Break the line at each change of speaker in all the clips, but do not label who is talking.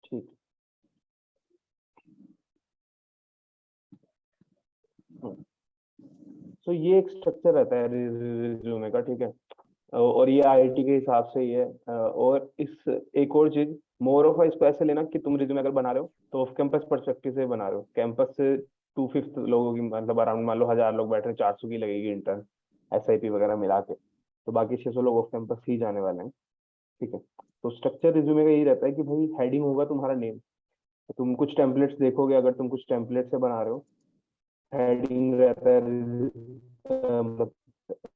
ठीक। तो ये एक स्ट्रक्चर रहता है रिज्यूमे का, ठीक है। और ये आईआईटी के हिसाब से ही है। और इस एक और चीज, मोर ऑफ इसको ऐसे लेना कि तुम रिज्यूमे अगर बना रहे हो तो ऑफ कैंपस परस्पेक्टिव से बना रहे हो। कैंपस से 2/5 लोगों की, मतलब अराउंड मान लो 1000 लोग बैठ रहे हैं, 400 की लगेगी इंटर्न एसआईपी वगैरह मिला के, तो बाकी 600 लोग ऑफ कैंपस ही जाने वाले हैं, ठीक है। तो स्ट्रक्चर रिज्यूमे का यही रहता है कि भाई हेडिंग होगा तुम्हारा नेम। तुम कुछ टेम्पलेट्स देखोगे, अगर तुम कुछ टेम्पलेट से बना रहे हो, हेडिंग रहता है मतलब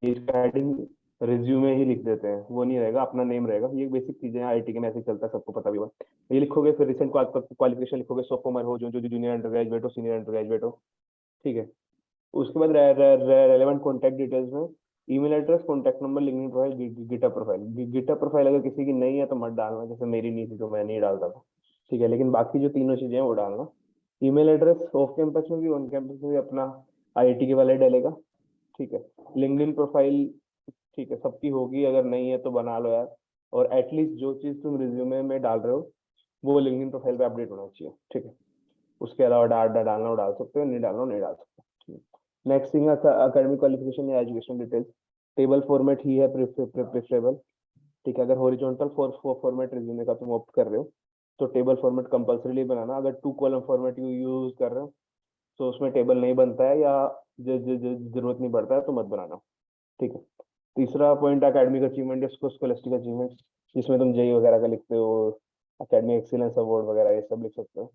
इसका हेडिंग रिज्यूमे ही लिख देते हैं, वो नहीं रहेगा, अपना नेम रहेगा। ये बेसिक चीजें आईटी के में ऐसे चलता है, सबको पता भी होगा। ये लिखोगे, फिर रिसेंट क्वालिफिकेशन लिखोगे, सोफोमर हो, जो जो जूनियर अंडर ग्रेजुएट हो, सीनियर अंडर ग्रेजुएट हो, ठीक है। उसके बाद रेलेवेंट कॉन्टैक्ट डिटेल्स में email address, contact number, LinkedIn profile, GitHub profile. GitHub profile अगर किसी की नहीं है तो मत डालना, जैसे मेरी नहीं थी तो मैं नहीं डालता था, ठीक है। लेकिन बाकी जो तीनों चीजें हैं वो डालना। ईमेल एड्रेस ऑफ कैंपस में भी ऑन कैंपस में भी अपना आईआईटी के वाले डालेगा, ठीक है। लिंक्डइन प्रोफाइल, ठीक है, सबकी होगी, अगर नहीं है तो बना लो यार। और एटलीस्ट जो चीज तुम रिज्यूमे में डाल रहे हो वो लिंक्डइन प्रोफाइल पे अपडेट होना चाहिए, ठीक है। उसके अलावा डालना हो डाल सकते हो, नहीं डालना हो नहीं डाल सकते। नेक्स्ट थिंग, अकेडमिक क्वालिफिकेशन या एजुकेशन डिटेल्स। टेबल फॉर्मेट ही है प्रेफरेबल, ठीक है। अगर हॉरिजॉन्टल फॉर्मेट रिज्यूमे का तुम ऑप्ट कर रहे हो तो टेबल फॉर्मेट कंपलसरीली बनाना। अगर 2 कॉलम फॉर्मेट यूज कर रहे हो तो उसमें टेबल नहीं बनता है, या जरूरत नहीं पड़ता है तो मत बनाना, ठीक है। तीसरा पॉइंट, एकेडमिक अचीवमेंट या स्कॉलस्टिक अचीवमेंट, जिसमें तुम जेई वगैरह का लिखते हो, एकेडमिक एक्सीलेंस अवार्ड वगैरह ये सब लिख सकते हो।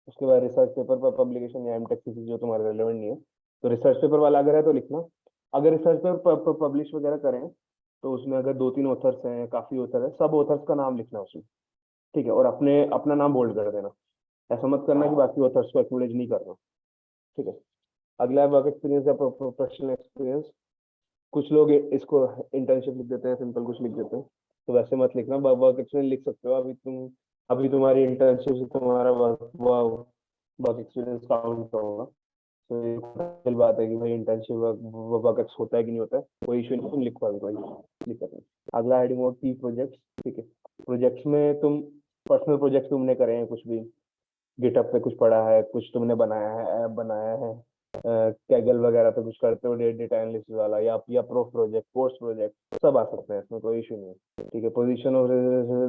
उसके बाद रिसर्च पेपर पर पब्लिकेशन या एमटेक थीसिस जो तुम्हारा रेलेवेंट नहीं है, तो रिसर्च पेपर वाला अगर है तो लिखना। अगर रिसर्च पेपर पब्लिश वगैरह करें तो उसमें अगर 2-3 ऑथर्स हैं, काफी ऑथर है, सब ऑथर्स का नाम लिखना उसमें, ठीक है। और अपना नाम बोल्ड कर देना। ऐसा मत करना कि बाकी ऑथर्स को एक्नॉलेज नहीं करना, ठीक है। अगला है वर्क एक्सपीरियंस या प्रोफेशनल एक्सपीरियंस। कुछ लोग इसको इंटर्नशिप लिख देते हैं, सिंपल कुछ लिख देते हैं, तो वैसे मत लिखना। वर्क एक्सपीरियंस लिख सकते हो। अभी तुम्हारी इंटर्नशिप से तुम्हारा वर्क एक्सपीरियंस काउंट होगा। तो ये मुश्किल बात है कि भाई इंटर्नशिप वर्क एक्स होता है कि नहीं होता है, कोई इशू नहीं, तुम लिखवा अभी कोई दिक्कत नहीं। अगला हेडिंग और की प्रोजेक्ट्स, ठीक है। प्रोजेक्ट्स में तुम पर्सनल प्रोजेक्ट तुमने करे हैं, कुछ भी गिटअप पे कुछ पढ़ा है, कुछ तुमने बनाया है, ऐप बनाया है, कैगल वगैरह पे कुछ करते हो, डेटा एनालिसिस वाला, या प्रो प्रोजेक्ट, कोर्स प्रोजेक्ट, सब आ सकते हैं, इसमें कोई इशू नहीं है, ठीक है। पोजीशन ऑफ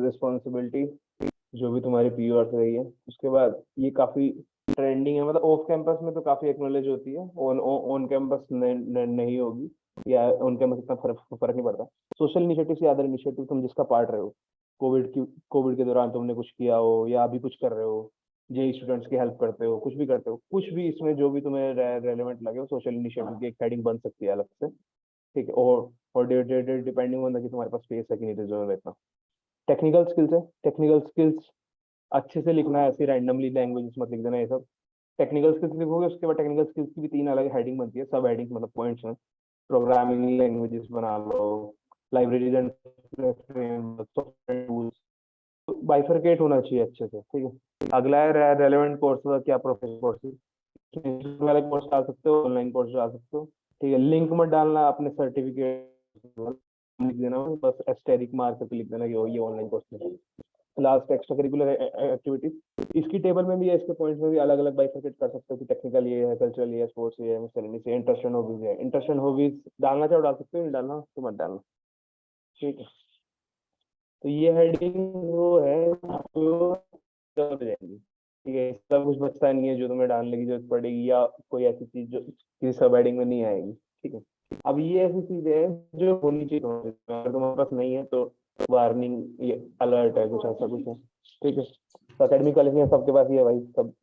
रिस्पॉन्सिबिलिटी जो भी तुम्हारी पीओ रही है। उसके बाद ये काफी ट्रेंडिंग है, मतलब ऑफ कैंपस में तो काफी एक्नॉलेज होती है, ऑन ऑन कैंपस नहीं होगी, या ऑन कैंपस इतना फर्क नहीं पड़ता। सोशल इनिशिएटिव या अदर इनिशिएटिव तुम जिसका पार्ट रहे हो, कोविड के दौरान तुमने कुछ किया हो या अभी कुछ कर रहे हो, जे स्टूडेंट्स की हेल्प करते हो, कुछ भी करते हो, कुछ भी इसमें जो भी तुम्हें रेलेवेंट लगे, सोशल इनिशिएटिव की एक हेडिंग बन सकती है अलग से, ठीक है। और डिपेंडिंग ऑन कि तुम्हारे पास स्पेस है कि नहीं रिज्यूमे में इतना। टेक्निकल स्किल्स है, टेक्निकल स्किल्स अच्छे से लिखना है, ऐसी रैंडमली लैंग्वेजेस मत लिख देना ये सब। टेक्निकल स्किल्स लिखोगे उसके बाद टेक्निकल स्किल्स की भी 3 अलग हेडिंग बनती है, सब हेडिंग मतलब पॉइंट्स हैं। प्रोग्रामिंग लैंग्वेजेस बना लो, libraries and framework, software tools, bifurcate होना चाहिए अच्छे से, ठीक है। अगला है रेलेवेंट कोर्स या प्रोफेशनल कोर्सेज वाले कोर्स डाल सकते हो, ऑनलाइन कोर्स डाल सकते हो, ठीक है। लिंक मत डालना अपने सर्टिफिकेट, लिख देना बस एस्टेरिक मार्क करके लिख देना कि ये ऑनलाइन कोर्स है। लास्ट, एक्स्ट्रा करिकुलर एक्टिविटीज, इसकी टेबल में भी है, इसके पॉइंट्स में भी अलग अलग बाइफरकेट कर सकते हो कि टेक्निकल ये है, कल्चरल ये है, स्पोर्ट्स ये है, मिसलेनियस ये, इंटरेस्ट एंड हॉबीज है। इंटरेस्ट एंड हॉबीज डालना चाहो डाल सकते हो, नहीं डालना तो मत डालना, ठीक है। तो ये हेडिंग वो है जो हो जाएंगी, ठीक है। इसका कुछ बचता नहीं है जो तुम्हें डालने की जरूरत पड़ेगी, या कोई ऐसी चीज जो किसी सब हेडिंग में नहीं आएगी, ठीक है। अब ये ऐसी चीज है जो होनी चाहिए अगर तुम्हारे पास नहीं है तो वार्निंग, ये अलर्ट है, कुछ ऐसा कुछ है, ठीक है। तो अकेडमिक क्वालिफिकेशन सबके पास ही है भाई,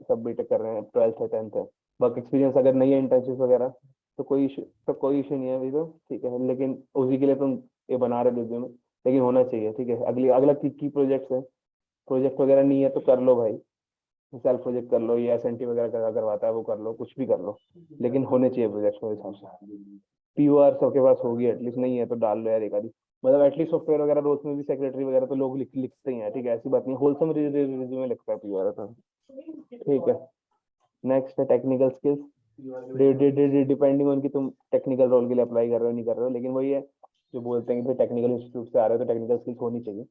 सब बीटेक कर रहे हैं, 12th है, 10th है। वर्क एक्सपीरियंस अगर नहीं है, इंटर्नशिप वगैरह, तो कोई इशू नहीं है अभी तो, ठीक है। लेकिन उसी के लिए तुम ये बना रहे रिज्यूमे, लेकिन होना चाहिए, ठीक है। अगला की प्रोजेक्ट्स है। प्रोजेक्ट वगैरह नहीं है तो कर लो भाई, सेल्फ प्रोजेक्ट कर लो, या एसएनटी वगैरह करवाता है वो कर लो, कुछ भी कर लो, लेकिन होने चाहिए प्रोजेक्ट मेरे हिसाब से। पीओआर सबके पास होगी एटलीस्ट, नहीं है तो डाल लो यार एक आधी, मतलब एटलीस्ट सॉफ्टवेयर वगैरह रोल्स में भी सेक्रेटरी वगैरह तो लोग लिखते ही हैं, ठीक है। ऐसी बात नहीं, होलसम रिज्यूमे लिखता है पीओआर तो, ठीक है। नेक्स्ट है टेक्निकल स्किल्स, डिपेंडिंग ऑन कि तुम टेक्निकल रोल के लिए अप्लाई कर रहे हो नहीं कर रहे हो, लेकिन वही है जो बोलते हैं कि भाई टेक्निकल इंस्टीट्यूट से आ रहे हो तो टेक्निकल स्किल्स होनी चाहिए,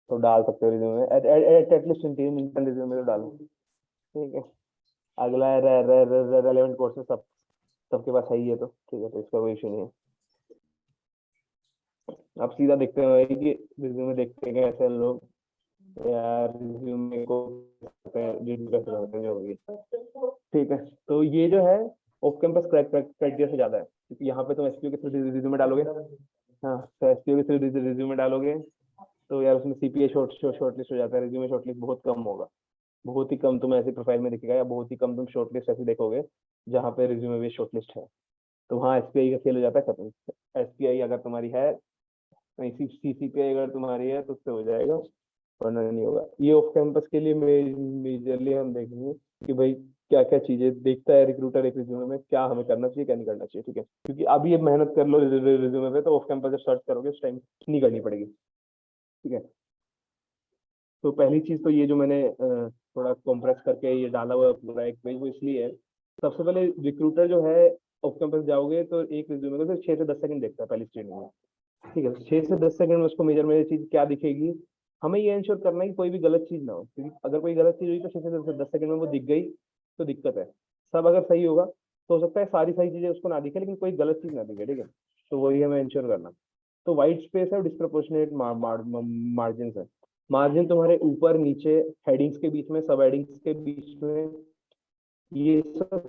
तो डाल सकते हो रिज्यूमे में, एटलीस्ट इंटरव्यू रिज्यूमे में तो डालो। ठीक है, अगला है रेलेवेंट कोर्सेज, सब सबके पास है ही है, तो ठीक है, तो इसका कोई इशू नहीं है। अब सीधा देखते हैं भाई कि रिज्यूमे देखते हैं कैसे हैं लोग, यार रिज्यूमे को रीड कैसे करते हैं जो होगी। ठीक है, तो ये जो है ऑफ कैंपस क्राइटेरिया से ज्यादा है, क्योंकि यहाँ पे तुम एसपीओ के थ्रू रिज्यूमे डालोगे। हाँ, तो एसपीओ के थ्रू रिज्यूमे डालोगे तो यार उसमें सीपीए शॉर्टलिस्ट हो जाता है, रिज्यूमे शॉर्टलिस्ट बहुत कम होगा, बहुत ही कम तुम्हें ऐसे प्रोफाइल में दिखेगा, या बहुत ही कम तुम शॉर्टलिस्ट ऐसे देखोगे जहाँ पे रिज्यूमे भी शॉर्टलिस्ट है। तो हाँ, एसपीआई का खेल हो जाता है खत्म। एसपीआई अगर तुम्हारी है, नहीं सीसीपीआई अगर तुम्हारी है तो उससे हो जाएगा, वरना नहीं होगा। ये ऑफ कैंपस के लिए मेजरली हम देखेंगे कि भाई क्या क्या चीजें देखता है रिक्रूटर एक रिज्यूमे में, क्या हमें करना चाहिए क्या नहीं करना चाहिए। ठीक है, क्योंकि अभी ये मेहनत कर लो रिज्यूमे पे, तो ऑफ कैंपस जब सर्च करोगे उस टाइम नहीं करनी पड़ेगी। ठीक है, तो पहली चीज तो ये जो मैंने थोड़ा कॉम्प्रेस करके ये डाला हुआ पूरा एक पेज, वो इसलिए है, सबसे पहले रिक्रूटर जो है, ऑफ कैंपस जाओगे तो एक रिज्यूमे को सिर्फ 6 से 10 सेकंड देखता है पहली स्टेज में। ठीक है, 6 से 10 सेकंड में उसको मेजर मेजर चीज क्या दिखेगी, हमें ये इंश्योर करना है कि कोई भी गलत चीज ना हो, क्योंकि अगर कोई गलत चीज हुई तो 6 से 10 सेकंड में वो दिख गई तो दिक्कत है। सब अगर सही होगा तो हो सकता है सारी सही चीजें उसको ना दिखे, लेकिन कोई गलत चीज ना दिखे। ठीक है, तो वही हमें इंश्योर करना। तो व्हाइट स्पेस है, डिस्प्रोपोर्शनेट मार्जिन है। मार्जिन तुम्हारे ऊपर नीचे, हेडिंग्स के बीच में, सब हेडिंग्स के बीच में, ये सब,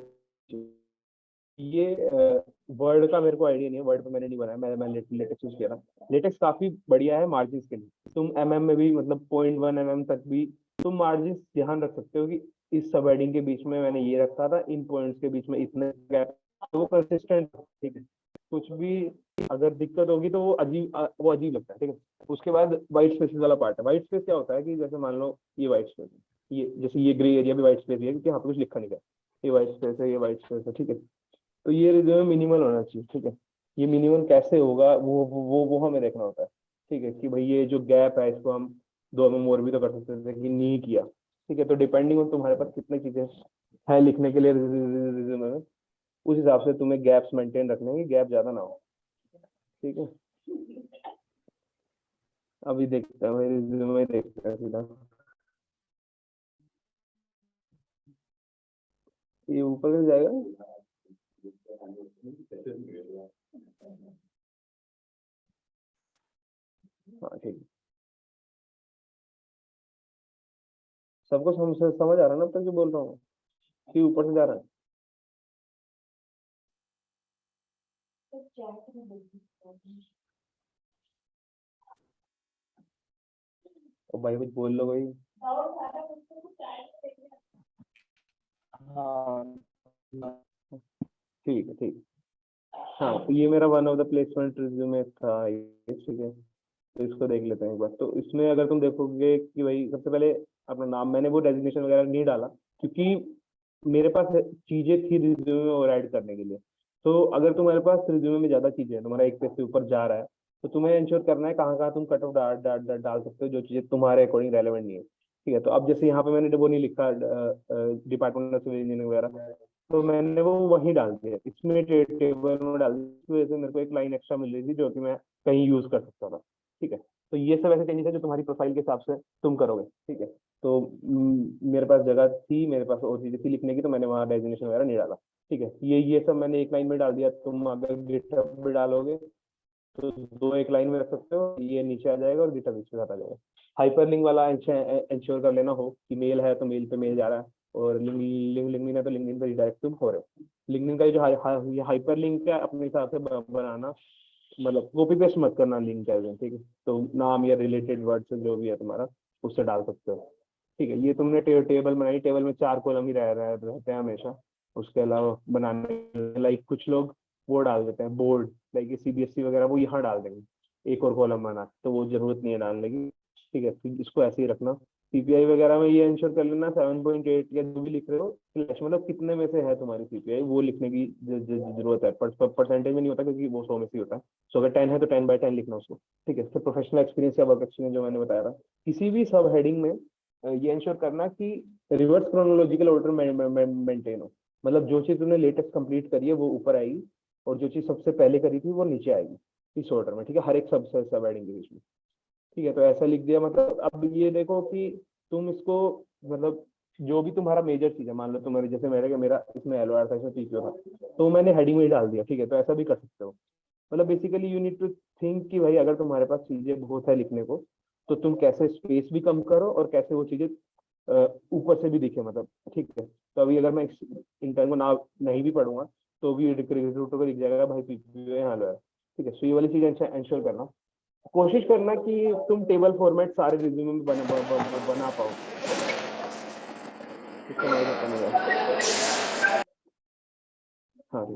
ये वर्ड का मेरे को आइडिया नहीं है, वर्ड पे मैंने नहीं बनाया, मैं लेटेक्स यूज किया था। लेटेक्स काफी बढ़िया है मार्जिन के लिए, तुम एमएम में भी मतलब 0.1 mm तक भी तुम मार्जिन ध्यान रख सकते हो कि इस सब हेडिंग के बीच में मैंने ये रखा था, इन पॉइंट्स के बीच में इतने गैप, तो वो कंसिस्टेंट। ठीक है, कुछ भी अगर दिक्कत होगी तो वो अजीब लगता है। ठीक है, उसके बाद व्हाइट स्पेसेस वाला पार्ट है। व्हाइट स्पेस क्या होता है कि जैसे मान लो ये व्हाइट स्पेस है, ये जैसे ये ग्रे एरिया भी व्हाइट स्पेस है, क्योंकि यहाँ पे कुछ लिखा नहीं गया, ये व्हाइट स्पेस है, ये व्हाइट स्पेस है। ठीक है, तो ये रिज्यूमे मिनिमल होना चाहिए। ठीक है, ये मिनिमल कैसे होगा वो हमें देखना होता है। ठीक है, कि भाई ये जो गैप है इसको हम 2 mm और भी तो कर सकते थे कि नहीं किया। ठीक है, तो डिपेंडिंग ऑन तुम्हारे पास कितनी चीजें हैं लिखने के लिए रिज्यूमे में, उस हिसाब से तुम्हें गैप्स मेंटेन रखने हैं, गैप ज्यादा ना हो। ठीक है, अभी देखते हैं रिज्यूमे, देखते हैं सीधा ये ऊपर कैसे जाएगा। हाँ ठीक है, सबको समझ आ रहा है ना अब तक जो बोल रहा हूँ, कि ऊपर से जा रहा है। और भाई कुछ बोल लो भाई। हाँ, ठीक है, ठीक है। हाँ, तो ये मेरा one of the placement resume था ये। ठीक है, तो इसको देख लेते हैं एक बार। तो इसमें अगर तुम देखोगे कि भाई सबसे पहले अपना नाम, मैंने वो डेजिग्नेशन वगैरह नहीं डाला क्योंकि मेरे पास चीजें थी रिज्यूमे में और ऐड करने के लिए। तो अगर तुम्हारे पास रिज्यूमे में ज्यादा चीजें हैं, तुम्हारा एक पेज से ऊपर जा रहा है, तो तुम्हें इंश्योर करना है कहाँ कहाँ तुम कट ऑफ डाल सकते हो जो चीजें तुम्हारे अकॉर्डिंग रेलेवेंट नहीं है। ठीक है, तो अब जैसे यहाँ पे मैंने वो नहीं लिखा डिपार्टमेंट ऑफ सिविल इंजीनियरिंग वगैरह, तो मैंने वो वहीं डाल दिया, इसमें टेबल में डाल दिया, इस वजह से मेरे को एक लाइन एक्स्ट्रा मिल रही थी जो कि मैं कहीं यूज कर सकता था। ठीक है, तो ये सब ऐसे चेंजेस है जो तुम्हारी प्रोफाइल के हिसाब से तुम करोगे। ठीक है, तो मेरे पास जगह थी, मेरे पास और चीजें थी लिखने की, तो मैंने वहाँ डेजिग्नेशन वगैरह नहीं डाला। ठीक है, ये सब मैंने एक लाइन में डाल दिया। तुम अगर गिटहब में डालोगे तो दो एक लाइन में रख सकते हो, ये नीचे आ जाएगा और गिटहब इसके साथ आ जाएगा। हाइपरलिंक वाला इंश्योर कर लेना हो कि मेल है तो मेल पे मेल जा रहा है, और लिंक्डइन है तो लिंक्डइन पे रिडायरेक्ट तुम हो रहे हो। लिंक्डइन का ये जो हाइपर लिंक है अपने हिसाब से बनाना, मतलब कॉपी पेस्ट मत करना लिंक का। ठीक है, तो नाम या रिलेटेड वर्ड से जो भी है तुम्हारा उससे डाल सकते हो। ठीक है, ये तुमने टेबल बनाई, टेबल में 4 कॉलम ही रहते हैं हमेशा। उसके अलावा बनाने लाइक कुछ लोग वो डाल देते हैं बोर्ड, लाइक सीबीएसई वगैरह, वो यहाँ डाल देंगे एक और कॉलम बना, तो वो जरूरत नहीं है डालने की। ठीक है, तो इसको ऐसे ही रखना। सीपीआई वगैरह में ये इंश्योर कर लेना 7.8 या जो भी लिख रहे हो स्लैश, मतलब कितने में से है तुम्हारी सीपीआई, वो लिखने की जरूरत है। परसेंटेज में नहीं होता क्योंकि वो 100 में से ही होता है। सो अगर 10 है तो 10/10 लिखना उसको। ठीक है, फिर प्रोफेशनल एक्सपीरियंस या वर्क एक्सपीरियंस जो मैंने बताया था, किसी भी सब हेडिंग में ये इंश्योर करना कि रिवर्स क्रोनोलॉजिकल ऑर्डर मेंटेन हो, मतलब जो चीज तुमने लेटेस्ट कंप्लीट करी है वो ऊपर आएगी, और जो चीज सबसे पहले करी थी वो नीचे आएगी, इस ऑर्डर में। ठीक है, हर एक सब हेडिंग के बीच में। ठीक है, तो ऐसा लिख दिया। मतलब अब ये देखो कि तुम इसको, मतलब जो भी तुम्हारा मेजर चीज है, मान लो तुम्हारे जैसे मेरा इसमें एलओआर था, इसमें पीपीओ था, तो मैंने हेडिंग में ही डाल दिया। ठीक है, तो ऐसा भी कर सकते हो। मतलब basically you need to think कि भाई अगर तुम्हारे पास चीजें बहुत है लिखने को, तो तुम कैसे स्पेस भी कम करो और कैसे वो चीजें ऊपर से भी दिखे। मतलब ठीक है, तो अभी अगर मैं इंटर्न को ना नहीं भी पढ़ूंगा तो भी रिक्रूटर को दिख जाएगा भाई पीपीओ यहाँ लो है। ठीक है, सो ये वाली चीज इंश्योर करना। कोशिश करना कि तुम टेबल फॉर्मेट सारे रिज्यूमे में बना पाओ। इसका नॉइज आता नहीं है। हाँ जी।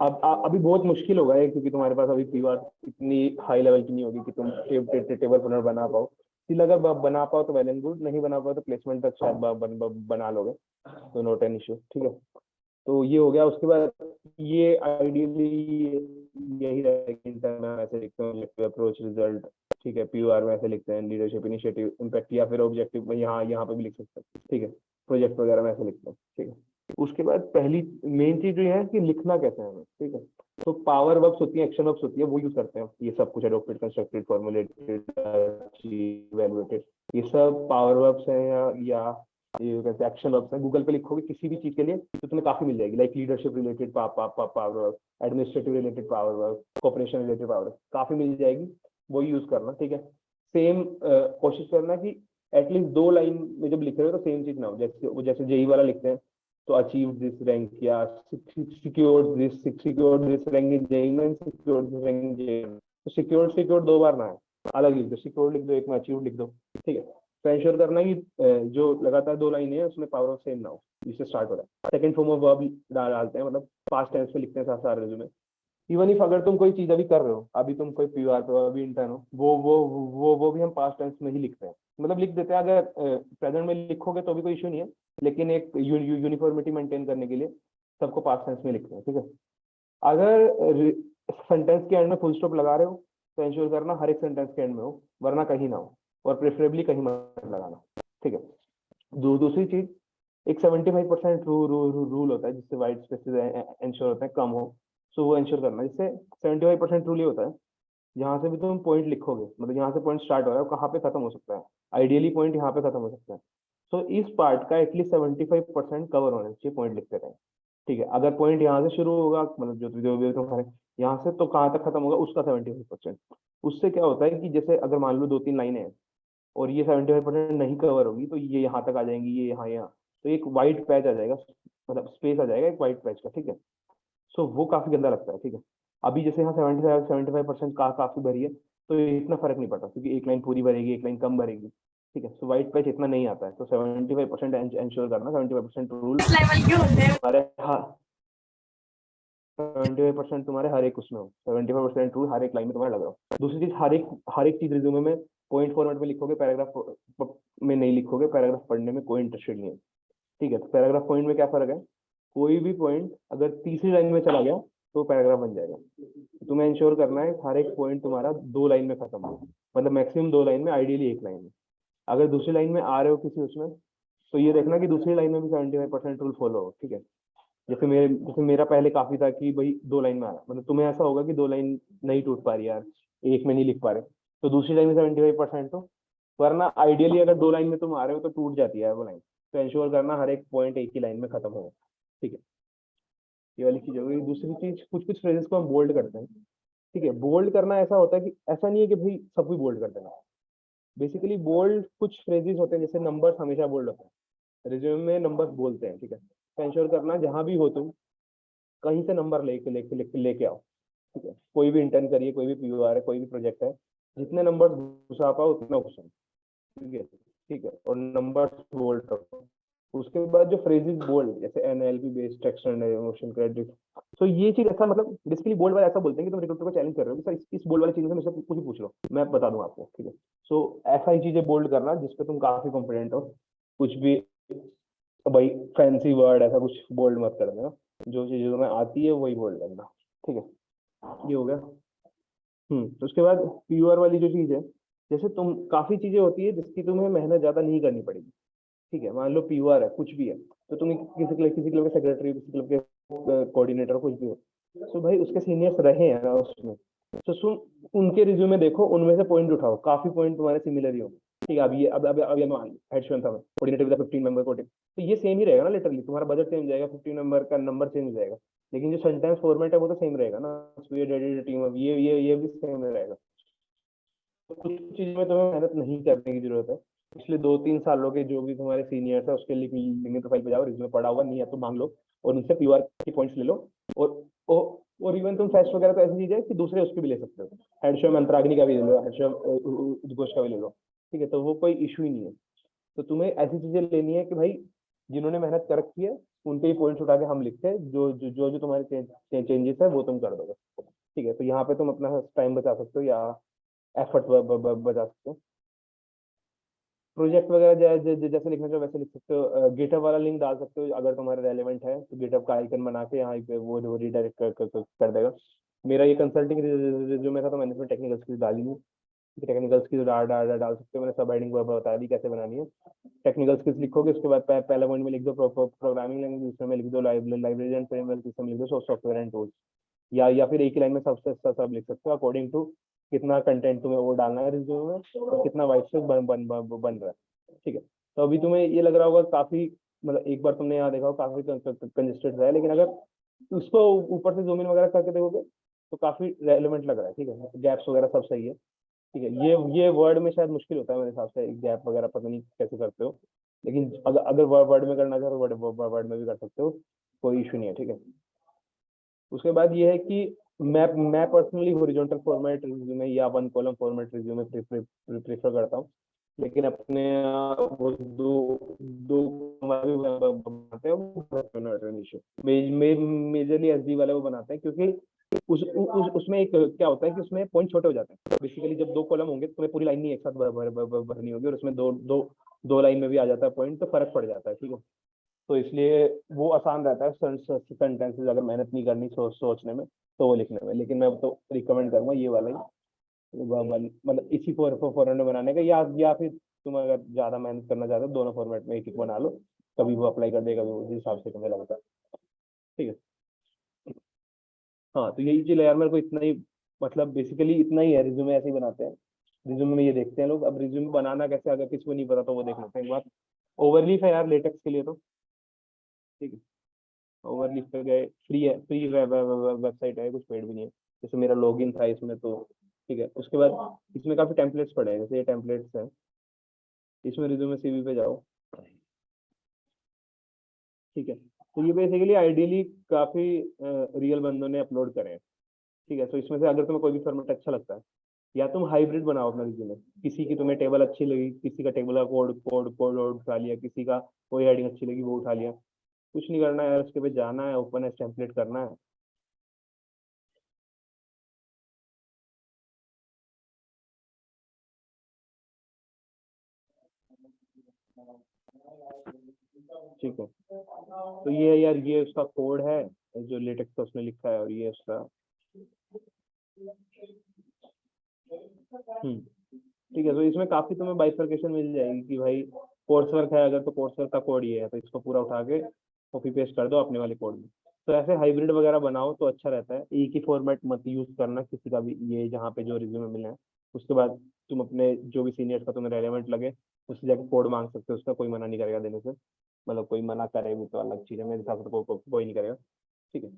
अब अभी बहुत मुश्किल होगा है, क्योंकि तुम्हारे पास अभी पीवार इतनी हाई लेवल की नहीं होगी कि तुम टेबल फॉर्मेट बना पाओ। स्टिल अगर बना पाओ तो वेल एंड गुड, नहीं बना पाओ तो प्लेसमेंट तक शायद बना लोगे, तो नोट एन इशू। ठीक है, तो ये हो गया। उसके बाद ये आइडियली यही रहेगा, इंटर्न में ऐसे लिखते हैं अप्रोच रिजल्ट। ठीक है, पीयूआर में ऐसे लिखते हैं लीडरशिप इनिशिएटिव इम्पैक्ट, या फिर ऑब्जेक्टिव यहाँ पे भी लिख सकते हैं। ठीक है, प्रोजेक्ट वगैरह में ऐसे लिखते हैं। ठीक है, उसके बाद पहली मेन चीज जो है कि लिखना कैसे है हमें। ठीक है, तो पावर वर्ब्स होती है, एक्शन वर्ब्स होती है, वो यूज करते हैं। ये सब कुछ एडॉप्टेड, कंस्ट्रक्टेड, फॉर्मुलेटेड, इवैल्यूएटेड, ये सब पावर वर्ब्स हैं, या ये कैसे एक्शन वर्ब्स हैं। गूगल पे लिखोगे किसी भी चीज के लिए तो तुम्हें काफी मिल जाएगी, like leadership related power verb, administrative related power verb, cooperation related power, काफी मिल जाएगी, वो यूज करना। ठीक है, सेम कोशिश करना कि एटलीस्ट 2 लाइन में जब लिख रहे हो तो सेम चीज ना हो। जैसे जेई वाला लिखते हैं तो अचीव दिस रैंक, या secured this rank in JEE में, secured this rank in JEE में। तो सिक्योर्ड 2 बार ना है, अलग लिख दो। सिक्योर्ड लिख दो, एक में अचीव लिख दो। ठीक है, तो इंश्योर करना कि जो लगातार 2 लाइनें हैं उसमें पावर ऑफ सेम ना हो, जिससे स्टार्ट हो रहा है। सेकंड फॉर्म ऑफ वर्ब डालते हैं, मतलब पास्ट टेंस में लिखते हैं सारे रिज्यूमे। इवन इफ अगर तुम कोई चीज अभी कर रहे हो, अभी तुम कोई पीआर पे हो, अभी इंटर्न हो, वो भी हम पास्ट टेंस में ही लिखते हैं। मतलब लिख देते हैं, अगर प्रेजेंट में लिखोगे तो भी कोई इशू नहीं है, लेकिन एक यूनिफॉर्मिटी मेंटेन करने के लिए सबको पास्ट टेंस में लिखते हैं। ठीक है, अगर सेंटेंस के एंड में फुल स्टॉप लगा रहे हो तो इंश्योर करना हर एक सेंटेंस के एंड में हो, वरना कहीं ना हो, और प्रेफरेबली कहीं मत लगाना। ठीक है, दूसरी चीज, एक 75% रूल होता है जिससे वाइट स्पेसेस इंश्योर होते हैं कम हो। सो वो इंश्योर करना, जिससे 75% रूल ये होता है, जहां से भी तुम पॉइंट लिखोगे, मतलब यहाँ से पॉइंट स्टार्ट हो रहा है, कहाँ पे खत्म हो सकता है। आइडियली पॉइंट यहाँ पे खत्म हो सकता है। सो इस पार्ट का एटलीस्ट 75% कवर होना चाहिए पॉइंट लिखते रहे। ठीक है, अगर पॉइंट यहाँ से शुरू होगा, मतलब जो भी तुम्हारे यहाँ से, तो कहाँ तक खत्म होगा उसका 75%। उससे क्या होता है कि जैसे अगर मान लो 2-3 लाइनें हैं और ये 75% नहीं कवर होगी, तो ये यहाँ तक आ जाएंगी, ये यहाँ तो एक वाइट पैच आ जाएगा, मतलब स्पेस आ जाएगा एक वाइट पैच का। ठीक है, सो वो काफी गंदा लगता है। ठीक है, अभी जैसे यहाँ 75% काफी भरी है, तो इतना फर्क नहीं पड़ता, क्योंकि एक लाइन पूरी भरेगी, एक लाइन कम भरेगी। ठीक है, सो वाइट पैच इतना नहीं आता है, तो 75% इंश्योर करना। 75% रूल लेवल के होते हैं हमारे। हाँ, 75% तुम्हारे हर एक उसमें हो, 75% रूल हर एक लाइन में तुम्हारा लग रहा हो। दूसरी चीज, हर एक चीज रिज्यूमे में पॉइंट फॉर्मेट में लिखोगे, पैराग्राफ में नहीं लिखोगे। पैराग्राफ पढ़ने में कोई इंटरेस्टेड नहीं है। ठीक है, तो पैराग्राफ पॉइंट में क्या फर्क है, कोई भी पॉइंट अगर तीसरी लाइन में चला गया तो पैराग्राफ बन जाएगा। तुम्हें इंश्योर करना है हर एक पॉइंट तुम्हारा 2 लाइन में खत्म हो, मतलब मैक्सिमम 2 लाइन में, आइडियली 1 लाइन में। अगर दूसरी लाइन में आ रहे हो किसी उसमें, तो ये देखना कि दूसरी लाइन में भी 75% रूल फॉलो हो। ठीक है, जैसे मेरा पहले काफी था कि भाई 2 लाइन में आ रहा, मतलब तुम्हें ऐसा होगा कि 2 लाइन नहीं टूट पा रही यार, एक में नहीं लिख पा रहे, तो दूसरी लाइन में 75% हो। वरना आइडियली अगर 2 लाइन में तुम आ रहे हो तो टूट जाती है वो लाइन। तो इंश्योर करना हर एक पॉइंट एक ही लाइन में खत्म हो। ठीक है, ये वाली चीज होगी। दूसरी चीज, कुछ कुछ फ्रेजेस को हम बोल्ड करते हैं। ठीक है, बोल्ड करना ऐसा होता है कि ऐसा नहीं है कि भाई सब कुछ बोल्ड कर देना। बेसिकली बोल्ड कुछ फ्रेजेस होते हैं, जैसे नंबर्स हमेशा बोल्ड होते हैं, रिज्यूमे में नंबर्स बोलते हैं। ठीक है, तो इंश्योर करना जहां भी हो तुम, कहीं से नंबर लेके आओ। ठीक है, कोई भी इंटर्न करिए, कोई भी पीओआर है, कोई भी प्रोजेक्ट है, जितने नंबर घुसा पाओ उतना घुसा। ठीक है, ठीक है, और नंबर बोल्ड रखो। उसके बाद जो फ्रेजेस बोल्ड, जैसे NLP based text and emotion credit, तो ये चीज ऐसा, मतलब बेसिकली बोल्ड वाले ऐसा बोलते हैं कि तुम रिक्रूटर को चैलेंज कर रहे हो कि सर इस बोल्ड वाली चीज में मुझसे कुछ भी पूछ लो, मैं बता दूंगा आपको। ठीक है, सो ऐसा ही चीजें बोल्ड करना जिसपे तुम काफी कॉन्फिडेंट हो। कुछ भी भाई फैंसी वर्ड ऐसा कुछ बोल्ड मत कर देना, जो चीजें तुम्हें आती है वही बोल्ड करना। ठीक है, ये हो गया। तो उसके बाद पीओआर वाली जो चीज है, जैसे तुम काफी चीजें होती है जिसकी तुम्हें मेहनत ज्यादा नहीं करनी पड़ेगी। ठीक है, मान लो पीओआर है, कुछ भी है, तो तुम किसी क्लब के सेक्रेटरी, किसी क्लब के कोऑर्डिनेटर, कुछ भी हो, तो भाई उसके सीनियर्स रहे हैं ना उसमें, तो सुन, उनके रिज्यूमे देखो, उनमें से पॉइंट उठाओ, काफी पॉइंट तुम्हारे सिमिलर ही होंगे। ठीक है, अब ये मान हेड श्योन था, कोऑर्डिनेटर विद 15 मेंबर कोटिंग, तो ये सेम ही रहेगा ना, लिटरली तुम्हारा बजट चेंज हो जाएगा, 15 मेंबर का नंबर चेंज हो जाएगा, लेकिन जो सेंटेंस फॉर्मेट है वो तो सेम रहेगा ना, टीम अब ये भी सेम रहेगा। तो कुछ चीज में तुम्हें मेहनत नहीं करने की जरूरत है। पिछले 2-3 सालों के जो भी तुम्हारे सीनियर्स है उसके लिए लिंक्डइन प्रोफाइल पे जाओ, रिज्यूमे पड़ा हुआ नहीं है तो मांग लो, और उनसे पीआर की पॉइंट्स ले लो। और और इवन तुम फेस्ट वगैरह तो ऐसी चीज है कि दूसरे उसके भी ले सकते हो, हेडशम अंतराग्नि का भी ले लो, हेडशम उद्घोष का भी ले लो। ठीक है, तो वो कोई इशू ही नहीं है। तो तुम्हें ऐसी चीजें लेनी है कि भाई जिन्होंने मेहनत कर रखी है उनके ही पॉइंट्स उठा के हम लिखते हैं, जो तुम्हारे चेंजेस है वो तुम कर दोगे। ठीक है, तो यहाँ पे तुम अपना टाइम बचा सकते हो या एफर्ट बचा सकते हो। प्रोजेक्ट वगैरह जैसे लिखना चाहो वैसे लिख सकते हो, गिटहब वाला लिंक डाल सकते हो अगर तुम्हारे रेलेवेंट है, तो गिटहब का आइकन बना के यहाँ पे वो रिडायरेक्ट कर देगा। मेरा ये कंसल्टिंग रिज्यूमे था तो मैंने इसमें टेक्निकल स्किल्स डाली नहीं, टेक्निकल स्किल्स डाल सकते हो, मैंने सब हेडिंग बता दी कैसे बनानी है। टेक्निकल स्किल्स लिखोगे, उसके बाद पहला पॉइंट में लिख दो प्रोग्रामिंग लैंग्वेज, दूसरे में लिख दो लाइब्रेरी एंड फ्रेमवर्क, तीसरे में लिख दो सॉफ्टवेयर एंड टूल्स। या फिर एक ही लाइन में सब लिख सकते हो अकॉर्डिंग टू कितना कंटेंट तुम्हें वो डालना है रिज्यूमे में, और कितना वाइट स्पेस बन रहा है। ठीक है, तो अभी तुम्हें ये लग रहा होगा काफी, मतलब एक बार तुमने यहाँ देखा हो काफी कंजेस्टेड है, लेकिन अगर उसको ऊपर से जूम इन वगैरह करके देखोगे तो काफी रेलिवेंट लग रहा है। ठीक है, गैप्स वगैरह सब सही है। ठीक है, ये वर्ड में शायद मुश्किल होता है मेरे हिसाब से, गैप वगैरह पता नहीं कैसे करते हो, लेकिन अगर वर्ड में करना चाहो तो वर्ड में भी कर सकते हो, कोई इशू नहीं है। ठीक है, उसके बाद ये है कि मैं पर्सनली हॉरिजॉन्टल फॉर्मेट रिज्यूमे या one column format resume prefer करता हूँ, लेकिन अपने वो दो दो बनाते हैं, मेजरली एसडी वाले वो बनाते हैं, क्योंकि उसमें एक क्या होता है कि उसमें पॉइंट छोटे हो जाते हैं। बेसिकली जब दो कॉलम होंगे तो तुम्हें पूरी लाइन नहीं एक साथ भरनी होगी, और उसमें दो दो दो लाइन में भी आ जाता है पॉइंट, तो फर्क पड़ जाता है। ठीक है, तो इसलिए वो आसान रहता है सेंटेंसेस अगर मेहनत नहीं करनी सोचने में, तो वो लिखने में। लेकिन मैं तो रिकमेंड करूंगा ये वाला ही, मतलब इसी फॉर्मेट में बनाने का, या फिर तुम अगर ज्यादा मेहनत करना चाहते हो दोनों फॉर्मेट में एक एक बना लो, कभी वो अप्लाई कर देगा, कभी वो, जिस हिसाब से तुम्हें लगता है। ठीक है, हाँ तो यही चीज है यार, मेरे को इतना ही, मतलब बेसिकली इतना ही है, रिज्यूमे ऐसे ही बनाते हैं। रिज्यूमे में ये देखते हैं लोग, अब रिज्यूमे बनाना कैसे अगर किसी को नहीं पता तो वो देख लेते हैं एक बार। ओवरलीफ है यार लेटेक्स के लिए तो। ठीक है, ओवरलीफ पे गए, फ्री है, फ्री वेबसाइट है, कुछ पेड भी नहीं है। जैसे मेरा लॉगिन था इसमें तो। ठीक है, उसके बाद इसमें काफी टेम्पलेट्स पड़े हैं, जैसे ये टेम्पलेट्स हैं, इसमें रिज्यूमे सीवी पे जाओ। ठीक है, तो ये बेसिकली आइडियली काफी रियल बंदों ने अपलोड करे हैं। ठीक है, तो इसमें से अगर तुम्हें कोई भी फॉर्मेट अच्छा लगता है, या तुम हाइब्रिड बनाओ अपना रिज्यूमे, किसी की तुम्हें टेबल अच्छी लगी, किसी का टेबल का कोड कोड कोड उठा लिया, किसी का कोई हेडिंग अच्छी लगी वो उठा लिया। कुछ नहीं करना है, उसके पे जाना है, ओपन एस टेम्पलेट करना है। ठीक है, तो ये है यार, ये उसका कोड है जो लेटेक्स का उसने लिखा है, और ये उसका। ठीक है, तो इसमें काफी तुम्हें बाइफरकेशन मिल जाएगी कि भाई कोर्स वर्क है अगर, तो कोर्स वर्क का कोड ये है, तो इसको पूरा उठा के कॉपी पेस्ट कर दो अपने वाले कोड में। तो ऐसे हाइब्रिड वगैरह बनाओ तो अच्छा रहता है, एक ही फॉर्मेट मत यूज करना किसी का भी, ये जहाँ पे जो रिज्यूमे मिले हैं। उसके बाद तुम अपने जो भी सीनियर्स का तुम्हें रेलेवेंट लगे उससे जाके कोड मांग सकते हो, उसका कोई मना नहीं करेगा देने से। मतलब कोई मना करे भी तो अलग चीज है, मेरे हिसाब से तो कोई नहीं करेगा। ठीक है,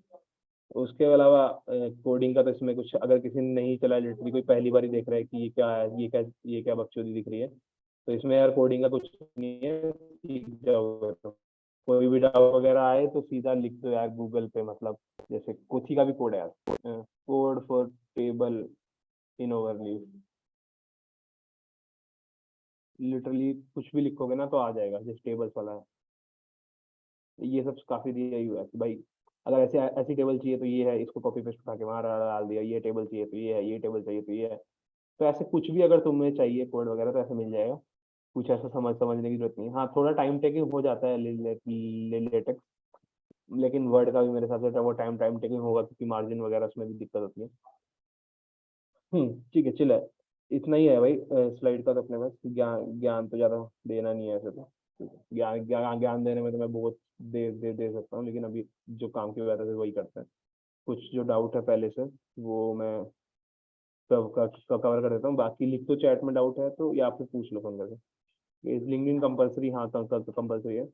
उसके अलावा कोडिंग का तो इसमें कुछ, अगर किसी ने नहीं चला, लिटरली कोई पहली बार ही देख रहा है कि ये क्या है, ये क्या बकचोदी दिख रही है, तो इसमें यार कोडिंग का कुछ नहीं है, सीख जाओगे तो। कोई भी डाउट वगैरह आए तो सीधा लिख दो यार गूगल पे, मतलब जैसे कुछ ही का भी कोड है यार, code for table in overview, literally कुछ भी लिखोगे ना तो आ जाएगा, जैसे टेबल्स वाला है। ये सब काफी दिया ही हुआ है कि भाई अगर ऐसे ऐसी टेबल चाहिए तो ये है, इसको कॉपी पेस्ट उठा के वहां डाल दिया, ये टेबल चाहिए तो ये है, ये टेबल चाहिए तो ये है। तो ऐसे कुछ भी अगर तुम्हें चाहिए कोड वगैरह तो ऐसे मिल जाएगा। कुछ ऐसा समझने की जरूरत नहीं है। हाँ थोड़ा टाइम टेकिंग हो जाता है लेटेक्स, लेकिन वर्ड का भी मेरे हिसाब से वो टाइम टाइम टेकिंग होगा, क्योंकि मार्जिन वगैरह उसमें भी दिक्कत होती है। ठीक है, चिल है। इतना ही है भाई स्लाइड का तो अपने पास, ज्ञान ज्ञान तो ज्यादा देना नहीं है ऐसे तो। ज्ञान ज्ञान ज्ञान देने में तो मैं बहुत दे सकता हूँ, लेकिन अभी जो काम की वजह से वही करते हैं। कुछ जो डाउट है पहले से वो मैं कवर कर देता हूँ। बाकी लिख तो चैट में डाउट है तो या फिर पूछ लो फोन करके। Is LinkedIn compulsory? हाँ कंपलसरी है।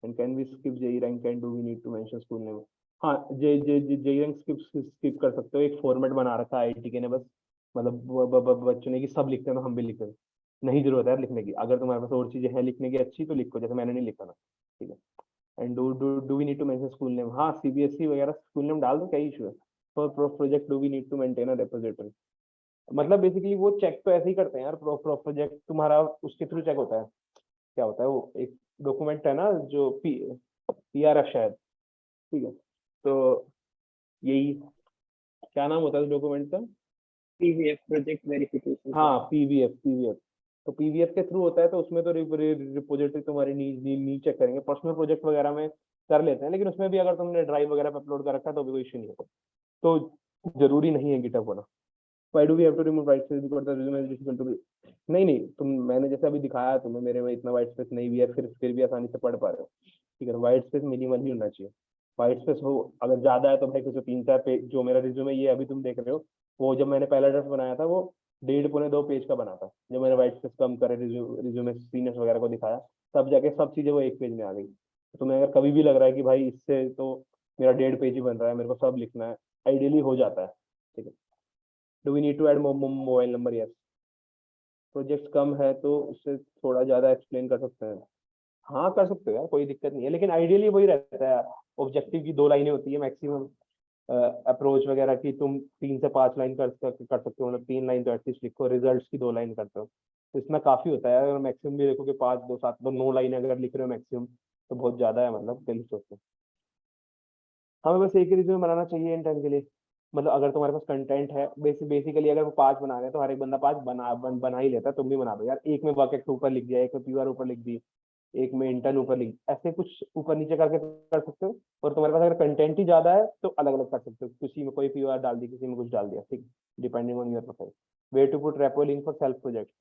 And can we skip JEE rank and do we need to mention school name? हाँ, जेई रैंक स्किप कर सकते हो। एक फॉर्मेट बना रखा है आईटी के ने बस, मतलब बच्चों ने कि सब लिखते हैं तो हम भी लिखते हैं। नहीं जरूरत है यार लिखने की, अगर तुम्हारे पास और चीजें हैं लिखने की अच्छी तो लिखो, जैसे मैंने नहीं लिखा ना। ठीक है। And do we need to mention school name? हाँ, सीबीएसई वगैरह स्कूल नेम डाल दो, क्या इशू है। For project do we need to maintain a repository? मतलब बेसिकली वो चेक तो ऐसे ही करते हैं यार, प्रोजेक्ट तुम्हारा उसके थ्रू चेक होता है। क्या होता है वो, एक डॉक्यूमेंट है ना जो पीआरएफ शायद। ठीक है। तो यही, क्या नाम होता है उस डॉक्यूमेंट का?
PVF, project verification.
हाँ, पीवीएफ। तो पीवीएफ के थ्रू होता है, तो उसमें तो रिपोजिटरी तुम्हारी नी चेक करेंगे। पर्सनल प्रोजेक्ट वगैरह में कर लेते हैं, लेकिन उसमें भी अगर तुमने ड्राइव वगैरह पे अपलोड कर रखा है तो भी कोई इशू नहीं है। तो जरूरी नहीं है गिटहब होना। Why do we have to remove white space because the resume is difficult to be? नहीं, तुम, मैंने जैसे अभी दिखाया तुम्हें, मेरे में इतना व्हाइट स्पेस नहीं भी है, फिर भी आसानी से पढ़ पा रहे हो। ठीक है, व्हाइट स्पेस मिनिमल ही होना चाहिए। व्हाइट स्पेस हो अगर ज्यादा है तो भाई कुछ 3-4 पेज, जो मेरा रिज्यूमे ये अभी तुम देख रहे हो, वो जब मैंने पहला ड्राफ्ट बनाया था वो 1.5 पौने 2 पेज का बना था। जब मैंने व्हाइट स्पेस कम करे रिज्यूमे सीनियर्स वगैरह को दिखाया, तब जाके सब चीजें वो 1 पेज में आ गई। तो तुम्हें अगर कभी भी लग रहा है कि भाई इससे तो मेरा 1.5 पेज ही बन रहा है, मेरे को सब लिखना है, आइडियली हो जाता है। ठीक है। Do we need to add mobile number? Yes. Project कम है तो उससे थोड़ा ज्यादा एक्सप्लेन कर सकते हैं। हाँ कर सकते हो यार, कोई दिक्कत नहीं है, लेकिन आइडियली वही रहता है। ऑब्जेक्टिव की 2 लाइनें होती है मैक्सिमम। अप्रोच वगैरह की तुम 3 से 5 लाइन कर सकते हो, मतलब 3 लाइन तो एटलीस्ट लिखो। रिजल्ट्स की 2 लाइन करते हो तो इसमें काफी होता है। अगर मैक्सिमम भी देखो कि 5, 2, 7, 9 लाइन अगर लिख रहे हो मैक्सिमम, तो बहुत ज्यादा है, मतलब दिल सोचते हैं। हमें बस एक ही रिज्यूमे बनाना चाहिए इंटर्न के लिए। मतलब अगर तुम्हारे पास कंटेंट है, बेसिकली अगर वो 5 बना रहे हैं तो हर एक बंदा 5 बना ही लेता है। तुम भी बना दो यार, एक में वर्क ऊपर लिख दिया, एक में पीआर ऊपर लिख दी, एक में इंटर्न ऊपर लिख, ऐसे कुछ ऊपर नीचे करके कर सकते हो। और तुम्हारे पास अगर कंटेंट ही ज्यादा है तो अलग अलग कर सकते हो, किसी में कोई पीआर डाल दी, किसी में कुछ डाल दिया। ठीक, depending on your profile. Way to put repo link for self project?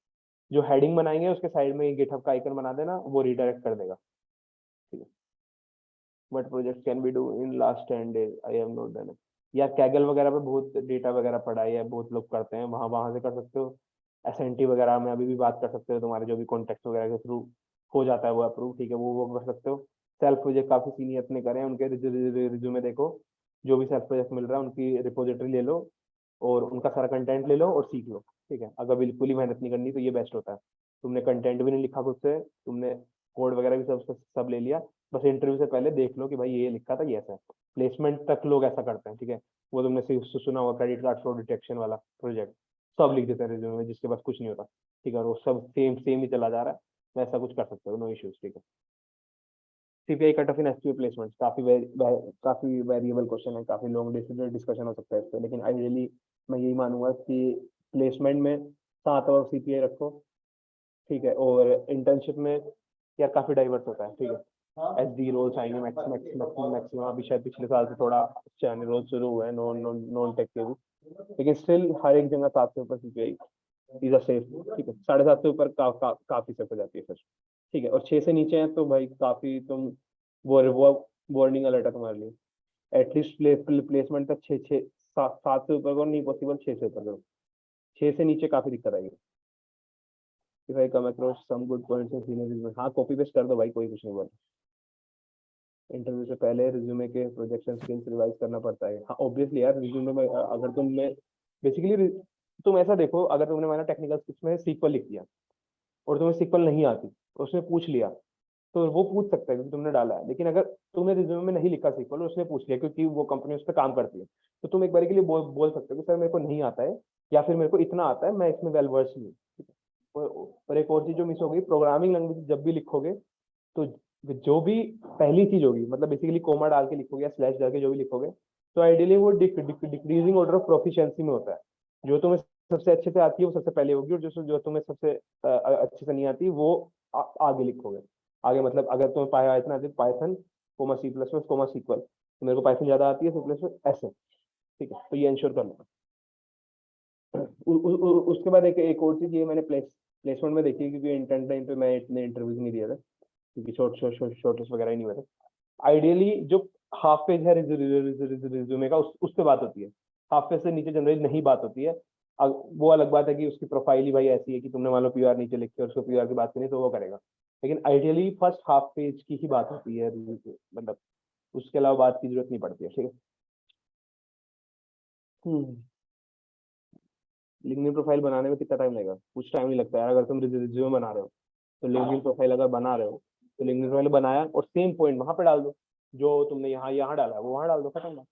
जो हेडिंग बनाएंगे उसके साइड में गिटहब का आइकन बना देना, वो रिडायरेक्ट कर देगा। ठीक है। But project can be do in last 10 days, I have not done it. या कैगल वगैरह पे बहुत डेटा वगैरह पड़ा है, या बहुत लोग करते हैं, वहां से कर सकते हो। एसएनटी वगैरह में अभी भी बात कर सकते हो, तुम्हारे जो भी कॉन्टेक्ट वगैरह के थ्रू हो जाता है वो अप्रूव। ठीक है, वो कर सकते हो। सेल्फ प्रोजेक्ट काफी सीनियर ने करे हैं, उनके रिज्यूमे देखो, जो भी सेल्फ प्रोजेक्ट मिल रहा है उनकी रिपोजिटरी ले लो, और उनका सारा कंटेंट ले लो और सीख लो। ठीक है, अगर बिल्कुल ही मेहनत नहीं करनी तो ये बेस्ट होता है। तुमने कंटेंट भी नहीं लिखा खुद से, तुमने कोड वगैरह भी सब ले लिया, बस इंटरव्यू से पहले देख लो कि भाई ये लिखा था, ये ऐसा है। प्लेसमेंट तक लोग ऐसा करते हैं। ठीक है, वो तुमने सुना होगा, क्रेडिट कार्ड फ्रॉड डिटेक्शन वाला प्रोजेक्ट, सब लिख देते हैं रिज्यूमे में, जिसके पास कुछ नहीं होता। ठीक है, और वो सब सेम सेम ही चला जा रहा है। तो ऐसा कुछ कर सकते हो, नो इश्यूज। ठीक है। CPI cut off in SQ placement, काफी वेरिएबल क्वेश्चन है, काफी लॉन्ग डिस्कशन हो सकता है इस पे, लेकिन आइडियली मैं यही मानूंगा कि प्लेसमेंट में 7 और सीपीआई रखो। ठीक है, और इंटर्नशिप में यार काफी डाइवर्स होता है। ठीक है, एसडी रोल्स आएंगे मैक्सिमम। अभी शायद पिछले साल से थोड़ा चाइनी रोल शुरू हुए हैं, नॉन टेक के भी, लेकिन स्टिल हर एक जगह 7 से ऊपर सीपीआई इज अ सेफ। ठीक है, 7.5 से ऊर काफी सेफ हो जाती है फिर। ठीक है, और 6 से नीचे है तो भाई काफी तुम, वो वार्निंग अलर्ट है तुम्हारे लिए। एटलीस्ट प्लेसमेंट तक 7 से ऊपर को नहीं पॉसिबल, 6 से ऊपर करो। 6 से नीचे काफी दिक्कत आएगी। If I come across some good points in senior resume, हाँ कॉपी पेस्ट कर दो भाई, कोई कुछ नहीं बोल। इंटरव्यू से पहले रिज्यूमे के प्रोजेक्शन स्किल्स रिवाइज करना पड़ता है। हाँ ऑब्वियसली यार, रिज्यूमे में अगर तुमने बेसिकली, तुम ऐसा देखो, अगर तुमने मैंने टेक्निकल स्किल्स में सीक्वल लिख दिया और तुम्हें सीक्वल नहीं आती, तो उसने पूछ लिया, तो वो पूछ सकता है क्योंकि तुमने डाला है। लेकिन अगर तुमने रिज्यूमे में नहीं लिखा सीक्वल, उसने पूछ लिया क्योंकि वो कंपनी उस पर काम करती है, तो तुम एक बार के लिए बोल सकते हो कि सर मेरे को नहीं आता है, या फिर मेरे को इतना आता है, मैं इसमें वेल वर्स नहीं हूँ। ठीक है। और एक और चीज जो मिस हो गई, प्रोग्रामिंग लैंग्वेज जब भी लिखोगे तो जो भी पहली चीज होगी, मतलब बेसिकली कोमा डाल के लिखोगे या स्लैश डाल के जो भी लिखोगे, तो आइडियली वो डिक्रीजिंग ऑर्डर ऑफ प्रोफिशिएंसी में होता है। जो तुम्हें सबसे अच्छे से आती है वो सबसे पहले होगी, और जो तुम्हें सबसे अच्छे से नहीं आती वो आगे लिखोगे। आगे मतलब अगर तुम्हें पाइथन आती है, Python comma C plus plus comma SQL, तो मेरे को पाइथन ज्यादा आती है, सी प्लस प्लस ऐसे। ठीक है, तो ये इंश्योर कर लो। उसके बाद एक और चीज ये मैंने प्लेसमेंट में देखी है, क्योंकि इंटर्न टाइम पे मैं इतने इंटरव्यूज नहीं दिया था, क्योंकि शॉर्ट वगैरह ही नहीं हुआ था। आइडियली जो हाफ पेज है रिज्यूमे का, उस पे बात होती है। हाफ पेज से नीचे जनरली नहीं बात होती है। वो अलग बात है कि उसकी प्रोफाइल ही भाई ऐसी है कि तुमने मान लो पीआर नीचे लिखी और उसको पीआर की बात करनी तो वो करेगा। लेकिन आइडियली फर्स्ट हाफ पेज की ही बात होती है रिव्यू की, मतलब उसके अलावा बात की जरूरत नहीं पड़ती है, ठीक है। लिंक्डइन प्रोफाइल बनाने में कितना टाइम लगेगा? कुछ टाइम नहीं लगता है अगर तुम रिज्यूमे बना रहे हो। तो लिंक्डइन प्रोफाइल अगर बना रहे हो तो लिंक्डइन प्रोफाइल बनाया और सेम पॉइंट वहां पे डाल दो, जो तुमने यहाँ डाला है वो वहां डाल दो, खत्म।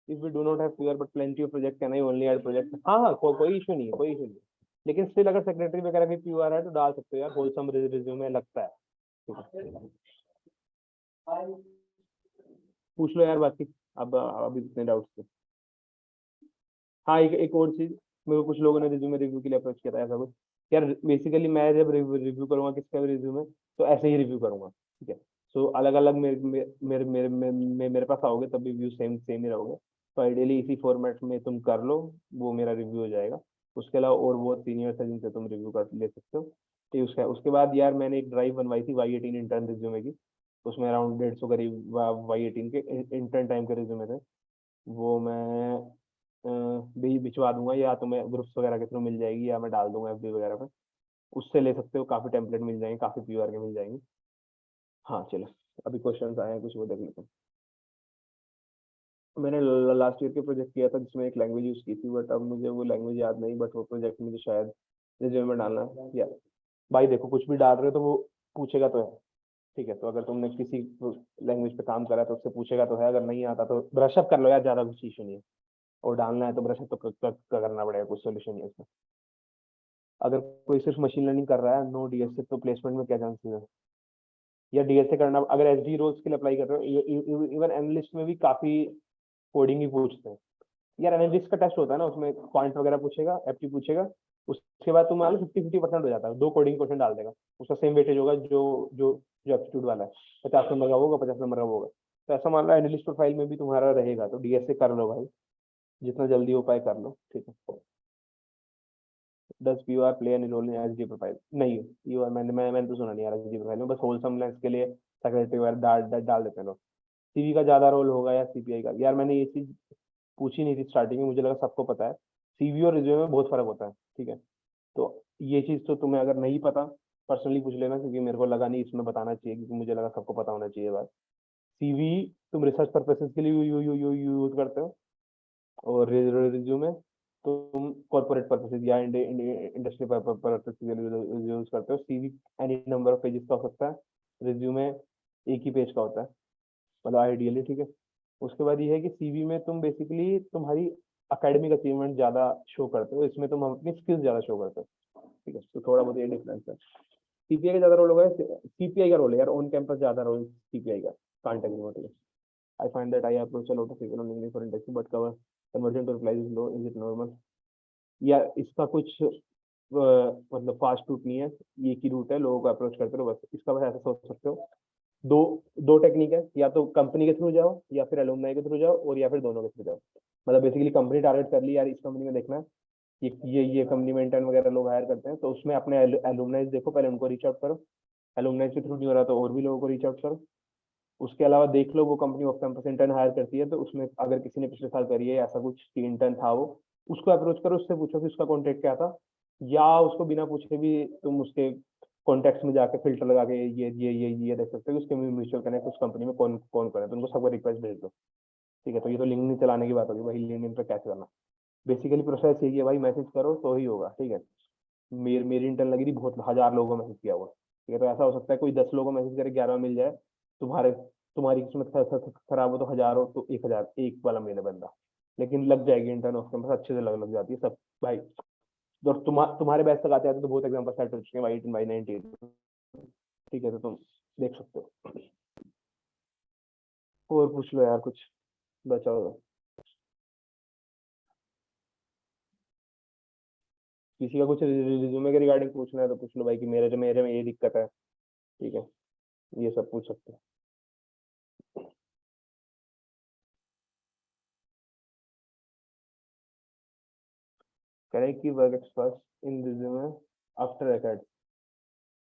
If we do not have PR but plenty of project can I only add project, हाँ हाँ कोई इशू नहीं है, कोई इशू नहीं है। लेकिन स्टिल अगर सेक्रेटरी वगैरह की पीआर है तो डाल सकते हो यार, होलसम रिज्यूमे लगता है, ठीक है। पूछ लो यार बाकी, अब अभी इतने डाउट्स थे। हाँ एक और चीज, मेरे को कुछ लोगों ने रिज्यूमे रिव्यू के लिए अप्रोच किया था ऐसा कुछ। यार बेसिकली मैं जब रिव्यू करूंगा किसका भी रिज्यूमे तो ऐसे ही रिव्यू करूंगा, ठीक है। सो अलग अलग मेरे पास आओगे तब भी व्यू सेम सेम ही रहोगे। तो आइडियली इसी फॉर्मेट में तुम कर लो, वो मेरा रिव्यू हो जाएगा। उसके अलावा और वो सीनियर्स है जिनसे तुम रिव्यू कर ले सकते हो। ठीक उसके बाद यार मैंने एक ड्राइव बनवाई थी Y18 इंटर्न रिज्यूमे की। उसमें अराउंड 150 करीब Y18 के इंटर्न टाइम के रिज्यूमे थे। वो मैं भी भिजवा दूंगा, या तुम्हें ग्रुप्स वगैरह के थ्रू मिल जाएगी, या मैं डाल दूंगा FB वगैरह पे। उससे ले सकते हो, काफी टेम्पलेट मिल जाएंगे, काफी पीआर के मिल जाएंगे। हाँ चलो, अभी क्वेश्चंस आए हैं कुछ, वो देख लेते हैं। मैंने लास्ट ईयर के प्रोजेक्ट किया था जिसमें एक लैंग्वेज यूज की थी, बट अब मुझे वो लैंग्वेज याद नहीं, बट वो प्रोजेक्ट मुझे शायद रिज्यूमे में डालना है। या भाई देखो, कुछ भी डाल रहे हो तो वो पूछेगा तो है, ठीक है। तो अगर तुमने किसी लैंग्वेज पे काम करा है तो उससे पूछेगा तो है, अगर नहीं आता तो ब्रश अप कर लो यार, ज्यादा कुछ इशू नहीं है। और डालना है तो ब्रश अप तो करना पड़ेगा, कुछ सोल्यूशन नहीं है उसमें। अगर कोई सिर्फ मशीन लर्निंग कर रहा है नो डीएसए तो प्लेसमेंट में क्या चांसेस है? या डीएसए करना, अगर एसडी रोल्स के लिए अप्लाई कर रहे हो, इवन एनालिस्ट में भी काफी कोडिंग ही पूछते हैं। यार एनालिस्ट का टेस्ट होता है ना, उसमें क्वांट वगैरह पूछेगा, एप्टी पूछेगा। उसके बाद तुम मान लो 50-50% हो जाता है, 2 कोडिंग क्वेश्चन डाल देगा। उसका सेम वेटेज होगा जो जो जो एप्टीट्यूड वाला है, 50 नंबर का होगा, 50 नंबर का होगा। तो ऐसा मान लो एनालिस्ट प्रोफाइल में भी तुम्हारा रहेगा, तो डीएसए कर लो भाई, जितना जल्दी हो पाए कर लो, ठीक है। Does POR play any role in SD profile? नहीं, पीओआर मैंने तो सुना नहीं यार एसडी प्रोफाइल में, बस होलसमनेस के लिए सेक्रेटरी वगैरह डाल देते हैं लोग। सीवी का ज्यादा रोल होगा या सीपीआई का? यार मैंने ये चीज पूछी नहीं थी स्टार्टिंग में, मुझे लगा सबको पता है। सीवी और रिज्यूमे में बहुत फर्क होता है, ठीक है। तो ये चीज तो तुम्हें अगर नहीं पता, पर्सनली पूछ लेना, क्योंकि मेरे को लगा नहीं इसमें बताना चाहिए, क्योंकि मुझे लगा सबको पता होना चाहिए बात। सीवी तुम रिसर्च पर्पसेस के लिए यूज करते हो, और रिज्यूमे तुम कॉर्पोरेट पर्पसेस या इंडस्ट्री पर्पसेस के लिए यूज करते हो। CV any number of pages का हो सकता है, रिज्यूमे एक ही पेज का होता है, मतलब आइडियली, ठीक है। उसके बाद ये है कि सीवी में तुम बेसिकली तुम्हारी एकेडमिक अचीवमेंट ज्यादा शो करते हो, इसमें तुम अपनी स्किल्स ज्यादा शो करते हो, ठीक है। तो थोड़ा बहुत ये डिफरेंस है। सीपीआई का ज्यादा रोल होगा, सीपीआई का रोल है यार, ऑन कैंपस ज्यादा रोल सीपीआई का, can't agree motive. I find that I approach a lot of people on LinkedIn for interest but cover conversion to reply is low, is it normal? या इसका कुछ मतलब fast root नहीं है, ये की रूट है, लोगों को अप्रोच करते रहो बस। इसका बस ऐसा सोच सकते हो, दो दो टेक्निक है, या तो कंपनी के थ्रू जाओ, या फिर एलुमनाई के थ्रू जाओ, और या फिर दोनों के थ्रू जाओ। मतलब बेसिकली कंपनी टारगेट कर ली यार, इस कंपनी में देखना है ये कंपनी में इंटर्न वगैरह लोग हायर करते हैं, तो उसमें अपने एलुमनाइज देखो, पहले उनको रीच आउट करो। एलुमनाइज के थ्रू नहीं हो रहा तो और भी लोगों को रीच आउट करो। उसके अलावा देख लो वो company off campus intern hire करती है, तो उसमें अगर किसी ने पिछले साल करी है ऐसा कुछ कि इंटर्न था वो, उसको अप्रोच करो, उससे पूछो कि उसका कॉन्टेक्ट क्या था। या उसको बिना पूछे भी तुम उसके कॉन्टेक्ट में जाके फिल्टर लगा के ये देख सकते हो कि उसके म्यूचुअल कनेक्ट उस कंपनी में कौन कौन कौन है, तो उनको सबको रिक्वेस्ट भेज दो, ठीक है। तो ये तो लिंक्डइन चलाने की बात होगी, वही लिंक्डइन पे कैसे करना। बेसिकली प्रोसेस यही है भाई, मैसेज करो तो ही होगा, ठीक है। मेरी इंटर्न लगी थी, बहुत 1000 लोगों को मैसेज किया हुआ, ठीक है। तो ऐसा हो सकता है कोई 10 लोगों को मैसेज करे, 11 मिल जाए। तुम्हारे तुम्हारी किस्मत खराब हो तो 1000 हो तो 1000 एक वाला मिले बंदा, लेकिन लग जाएगी इंटर्न ऑफ कैंपस, अच्छे से लग जाती है सब भाई। तो तुम्हारे बैच तक आते आते तो बहुत एग्जाम्पल सेट हो चुके हैं, Y18 Y19, ठीक है। तो तुम देख सकते हो। और पूछ लो यार कुछ बचा होगा, किसी का कुछ रिज्यूमे के रिगार्डिंग पूछना है तो पूछ लो भाई, कि मेरे में ये दिक्कत है, ठीक है। ये सब पूछ सकते हो। करेक्ट की work expert in resume after record,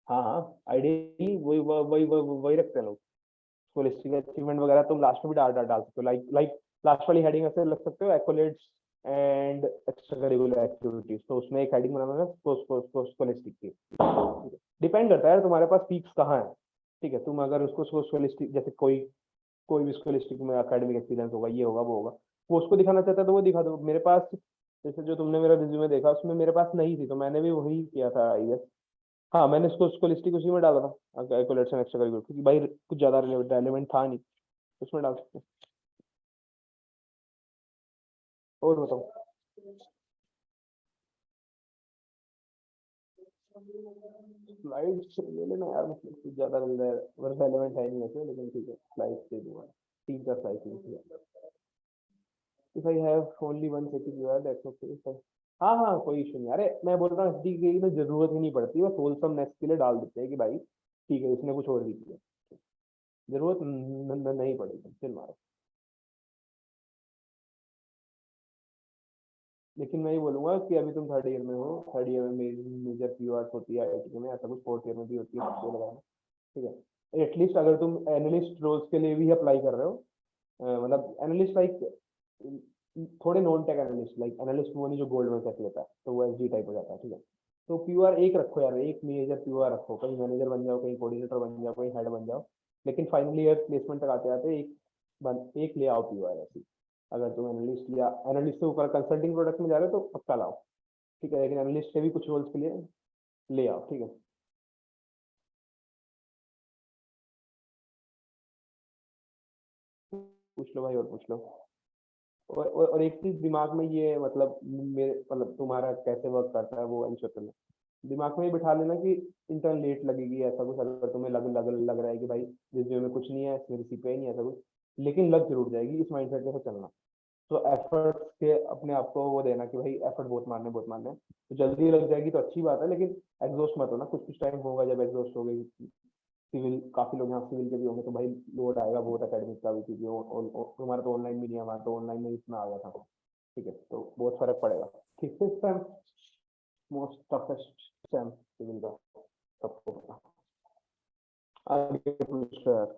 हाँ हाँ, आइडियली वही रखते हैं लोग। स्कॉलस्टिक अचीवमेंट वगैरह तुम लास्ट में भी डाल डाल डाल सकते हो, लाइक लाइक लास्ट वाली हेडिंग ऐसे लग सकते हो, एक्कोलेट्स एंड एक्स्ट्रा करिकुलर एक्टिविटीज, तो उसमें एक हेडिंग बनाना है स्कोलास्टिक की। डिपेंड करता है यार तुम्हारे पास पीक्स कहाँ है, ठीक है। तुम अगर उसको स्कोलास्टिक, जैसे कोई कोई भी स्कोलास्टिक में एकेडमिक एक्सपीरियंस होगा, ये होगा वो होगा, वो उसको दिखाना चाहता है तो वो दिखा दो। मेरे पास जैसे जो तुमने मेरा रिज्यूमे देखा उसमें मेरे पास नहीं थी, तो मैंने भी वही किया था आई गेस। हाँ, मैंने उसको स्कोलास्टिक उसी में डाला था, कैलकुलेट्स एंड एक्स्ट्रा करिकुलर, क्योंकि भाई कुछ ज्यादा रेलेवेंट था नहीं, उसमें डाल सकते हैं। और बताओ। स्लाइड्स ले लेना यार, मतलब कुछ ज्यादा रेलेवेंट है नहीं वैसे, लेकिन ठीक है स्लाइड्स दे दूंगा, 3-4 slides. If I have only one second you are that's okay. हाँ हाँ, कोई इशू नहीं। अरे मैं बोल रहा हूँ एसडीके में जरूरत ही नहीं पड़ती, बस होलसमनेस के लिए डाल देते हैं कि भाई ठीक है इसने कुछ और भी किया, जरूरत नहीं पड़ेगी, चिल मारो। लेकिन मैं ये बोलूंगा कि अभी तुम थर्ड ईयर में हो, थर्ड ईयर में मेजर पीओआर होती है आईआईटी में, ऐसा कुछ फोर्थ ईयर में भी होती है, सबको लगाना, ठीक है। एटलीस्ट अगर तुम एनालिस्ट रोल्स के लिए भी अप्लाई कर रहे हो, मतलब एनालिस्ट लाइक थोड़े non tech analyst, like analyst वो नहीं जो गोल्डमैन सैक्स लेता है, तो वो एसडी टाइप हो जाता है, ठीक है। तो पीओआर एक रखो यार, एक मेजर पीओआर रखो, कहीं मैनेजर बन जाओ, कहीं कोऑर्डिनेटर बन जाओ, कहीं हेड बन जाओ, लेकिन फाइनली ईयर प्लेसमेंट तक आते आते एक ले आओ पीओआर ऐसी। अगर तुम एनालिस्ट या एनालिस्ट से ऊपर कंसल्टिंग प्रोडक्ट में जा रहे हो तो पक्का लाओ, ठीक है, लेकिन एनालिस्ट से भी कुछ रोल्स के लिए ले आओ, ठीक है। पूछ लो भाई, और पूछ लो। और एक चीज दिमाग में ये, मतलब मेरे मतलब तुम्हारा कैसे वर्क करता है वो इंश्योर करना, दिमाग में ये बिठा लेना कि इंटर्न लेट लगेगी, ऐसा कुछ अगर तुम्हें लग रहा है कि भाई रिज्यूमे में कुछ नहीं है, इसमें सीपीआई नहीं है, ऐसा कुछ, लेकिन लग जरूर जाएगी, इस माइंडसेट के साथ चलना। तो एफर्ट्स के अपने आप को वो देना कि भाई एफर्ट बहुत मारने हैं। तो जल्दी लग जाएगी तो अच्छी बात है, लेकिन एग्जॉस्ट मत होना, कुछ कुछ टाइम होगा जब एग्जॉस्ट हो गई। सिविल काफी लोग यहाँ सिविल के भी होंगे, तो भाई लोड आएगा बहुत एकेडमिक का भी, क्योंकि तुम्हारा तो ऑनलाइन भी नहीं है, हमारा तो ऑनलाइन में इतना आ गया था, ठीक है, तो बहुत फर्क पड़ेगा। ठीक है, sem most toughest sem civil का, सबको पता। आगे पूछो यार।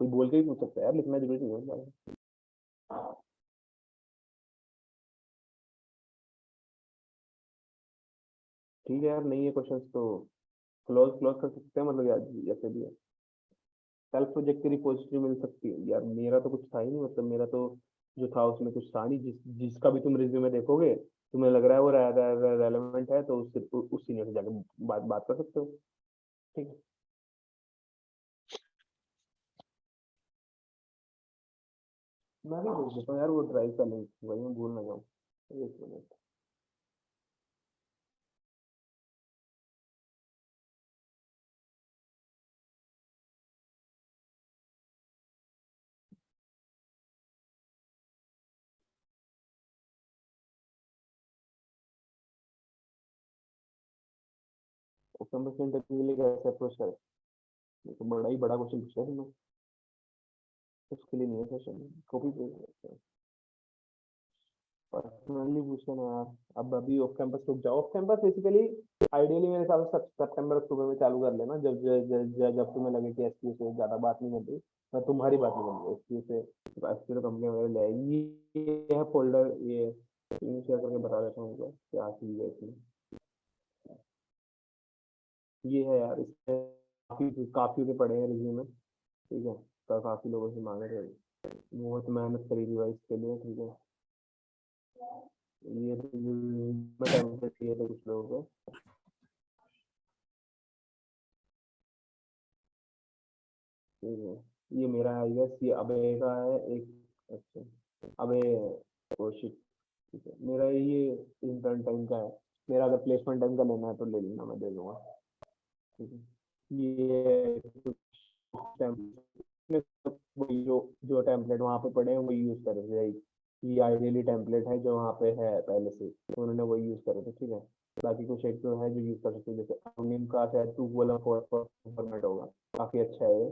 कोई बोल के ही पूछ सकता है यार, लिखना जरूरी नहीं है। ठीक है यार, नहीं है क्वेश्चंस तो क्लोज क्लोज कर सकते हैं, मतलब यार जैसे भी है। सेल्फ प्रोजेक्ट की रिपोजिटरी मिल सकती है यार, मेरा तो कुछ था ही नहीं, मतलब मेरा तो जो था उसमें कुछ था नहीं, जिसका भी तुम रिज्यूमे देखोगे तुम्हें लग रहा है वो रेलेवेंट है, तो उससे उस सीनियर से जाकर बात कर सकते हो, ठीक है। मैं भी भेज देता हूँ यार वो ड्राइव का लिंक, वही मैं भूल ना जाऊँ। एक मिनट। ओपन बस इंटरव्यू के लिए कैसे अप्रोच करें, ये तो बड़ा ही बड़ा क्वेश्चन पूछा है तुमने, उसके लिए नहीं है क्वेश्चन, कॉपी पेस्ट पर्सनली पूछे ना यार। अब अभी ऑफ कैंपस रुक जाओ, ऑफ कैंपस बेसिकली आइडियली मेरे हिसाब से सितंबर अक्टूबर में चालू कर लेना, जब तुम्हें लगे कि एसपीओ से ज्यादा बात नहीं बन रही, मैं तुम्हारी बात नहीं बन रही एसपीओ से, एसपीओ कंपनी वगैरह ले आएगी। ये है फोल्डर, ये शेयर करके बता देता हूँ क्या चीज है इसमें। ये है यार, इसमें काफी काफी के पड़े हैं रिज्यूमे, ठीक है, तो काफी लोगों से मांगे थे, बहुत मेहनत करी रिवाइज के लिए, ठीक है। ये टेम्पलेट चाहिए था कुछ लोगों को, ठीक है। ये मेरा है यस, ये अबे का है एक। अच्छा, अबे ओ शिट, ठीक है, मेरा ये इंटर्न टाइम का है। मेरा अगर प्लेसमेंट टाइम का लेना है तो ले लेना, मैं दे दूंगा, ठीक है। ये कुछ टेम्पलेट, वही जो टेम्पलेट वहाँ पे पड़े हैं वही यूज कर रहे हैं, ये आइडियली टेम्पलेट है जो वहाँ पे है पहले से, तो उन्होंने वही यूज करे थे, ठीक है। बाकी कुछ एक जो है जो यूज कर सकते हैं, जैसे अवनिम का शायद 2 वाला फॉर्मेट होगा, काफी अच्छा है ये,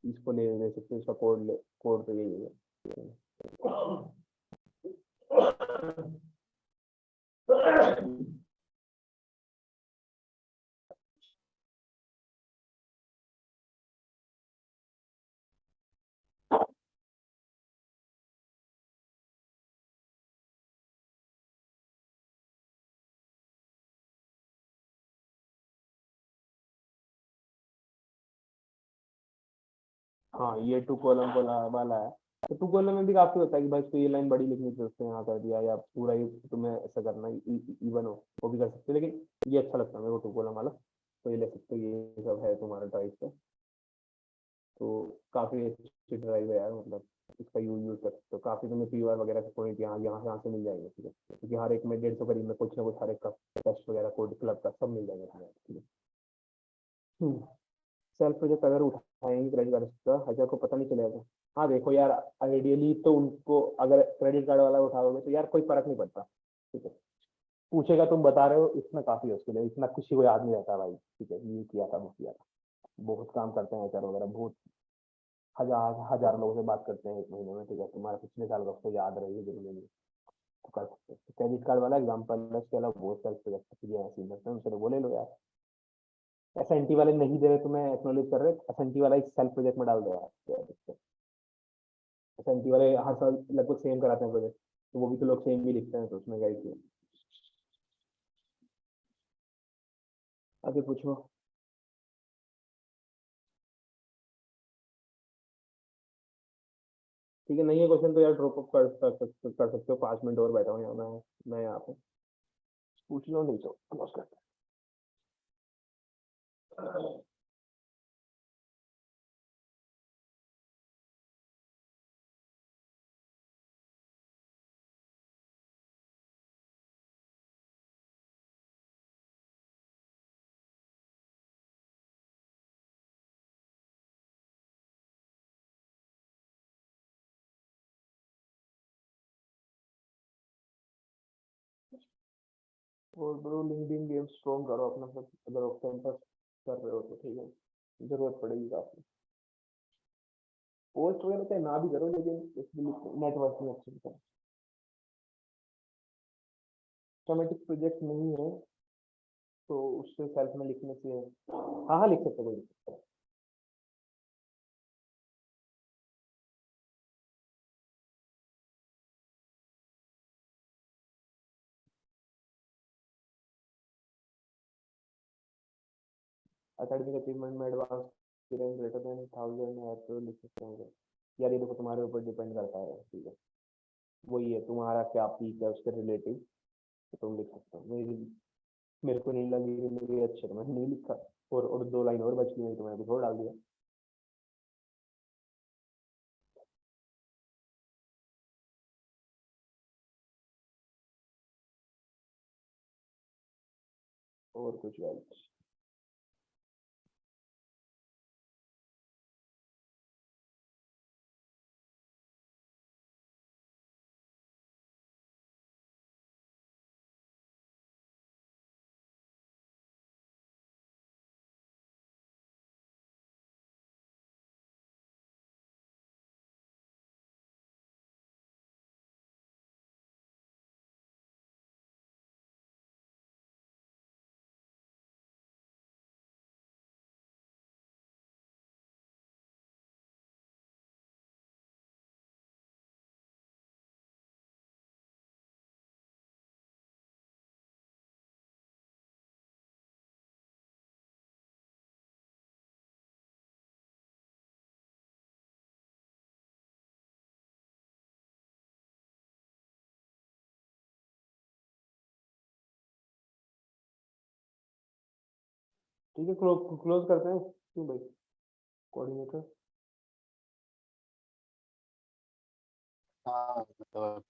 इसको ले सकते हो, इसका कोड तो यही है। हाँ ये 2 कॉलम वाला है। तो 2 कॉलम में भी काफी होता है कि भाई इसको ये लाइन बड़ी लिखनी थी उसने यहाँ कर दिया, या पूरा ही तुम्हें ऐसा करना इवन हो वो भी कर सकते हो, लेकिन ये अच्छा लगता है मेरे को 2 कॉलम वाला, तो ये ले सकते हो, ये सब है तुम्हारा ड्राइव पे। तो काफी अच्छी ड्राइव है यार, मतलब इसका यूज कर सकते हो काफी, तुम्हें पीआर वगैरह के पॉइंट यहाँ से मिल जाएंगे, ठीक है, क्योंकि हर एक में 150 करीब में कुछ ना कुछ हर एक का टेस्ट वगैरह कोड क्लब का सब मिल जाएगा तुम्हें, ठीक है। सेल्फ प्रोजेक्ट अगर उठाएंगे क्रेडिट कार्ड का, हजार को पता नहीं चलेगा। हाँ देखो यार, आइडियली तो उनको अगर क्रेडिट कार्ड वाला उठाओगे तो यार कोई फर्क नहीं पड़ता, ठीक है। पूछेगा तुम बता रहे हो, इसमें काफी है उसके लिए, इतना किसी को याद नहीं रहता भाई, ठीक है, ये किया था वो किया था। बहुत काम करते हैं एचआर वगैरह, बहुत हजार हजार लोगों से बात करते हैं एक महीने में, ठीक है, तुम्हारा पिछले साल का उसको याद रहेगी जरूरी नहीं, तो कर सकते हो। क्रेडिट कार्ड वाला एग्जाम्पल है, उसके अलावा बहुत सारे प्रोजेक्ट चीजें ऐसी लगते हैं, उनसे वो ले लो यार। एसएनटी वाले नहीं दे रहे तुम्हें एक्नोलेज कर रहे, एसएनटी वाला एक सेल्फ प्रोजेक्ट में डाल दो यार। एसएनटी वाले हर साल लगभग सेम कराते हैं प्रोजेक्ट, तो वो भी तो लोग सेम भी लिखते हैं, तो उसमें क्या किया। आगे पूछो। ठीक है, नहीं है क्वेश्चन तो यार ड्रॉप अप कर सकते हो, 5 मिनट और बैठा हूँ यहाँ मैं यहाँ पे, पूछ लो नहीं तो बस करते हैं। और ब्रो लिंक्डइन गेम स्ट्रॉन्ग करो अपना सब, अगर आप कैंपस कर रहे हो तो, ठीक है, जरूरत पड़ेगी काफी। पोस्ट वगैरह चाहे ना भी करो, लेकिन नेटवर्किंग अच्छे से करो। सिस्टमेटिक प्रोजेक्ट नहीं है तो उससे सेल्फ में लिखने से, हाँ हाँ लिख सकते हो, कोई दिक्कत नहीं। एकेडमिक अचीवमेंट में एडवांस रैंक ग्रेटर देन 1000 है तो लिख सकते हैं। यार ये देखो तुम्हारे ऊपर डिपेंड करता है, ठीक है, वही है तुम्हारा क्या पीक है उसके रिलेटिव, तो तुम लिख सकते हो। मेरे को नहीं लगी मेरी अच्छे, तो मैंने नहीं लिखा, और 2 लाइन और बच गई तो मैंने कुछ और डाल दिया। और कुछ गाइस। ठीक है, क्लोज करते हैं क्यों भाई, कोऑर्डिनेटर।
हाँ मतलब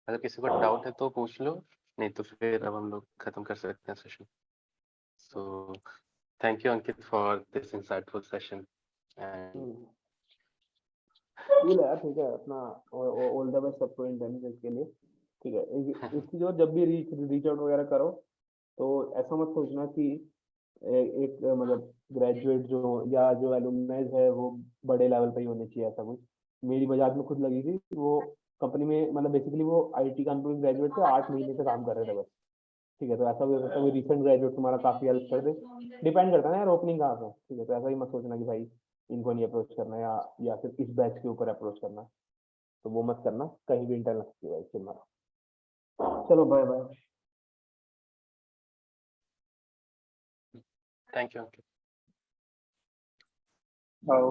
अगर किसी को डाउट है तो पूछ लो, नहीं तो फिर अब हम लोग खत्म कर सकते हैं session. So thank you Ankit for this insightful session and
cool है यार, ठीक है अपना, ऑल द बेस्ट सबको इंटेलिजेंस के लिए, ठीक है। इसकी जो जब भी रीच आउट वगैरह करो तो ऐसा मत सोचना कि एक मतलब ग्रेजुएट जो या जो एलुमनाइज है वो बड़े लेवल पे ही होने चाहिए, ऐसा कुछ। मेरी मजाक में खुद लगी थी वो कंपनी में, मतलब बेसिकली वो आईटी कानपुर में ग्रेजुएट थे, 8 महीने से काम कर रहे थे बस, ठीक है। तो ऐसा भी हो सकता है रिसेंट ग्रेजुएट तुम्हारा काफी हेल्प कर दे, डिपेंड करता है ना यार ओपनिंग कहाँ पे, ठीक है। तो ऐसा ही मत सोचना कि भाई इनको नहीं अप्रोच करना, या फिर इस बैच के ऊपर अप्रोच करना, तो वो मत करना, कहीं भी इंटरन लगती है भाई, चिल मारो। चलो बाय बाय।
थैंक यू अंकित।
हाँ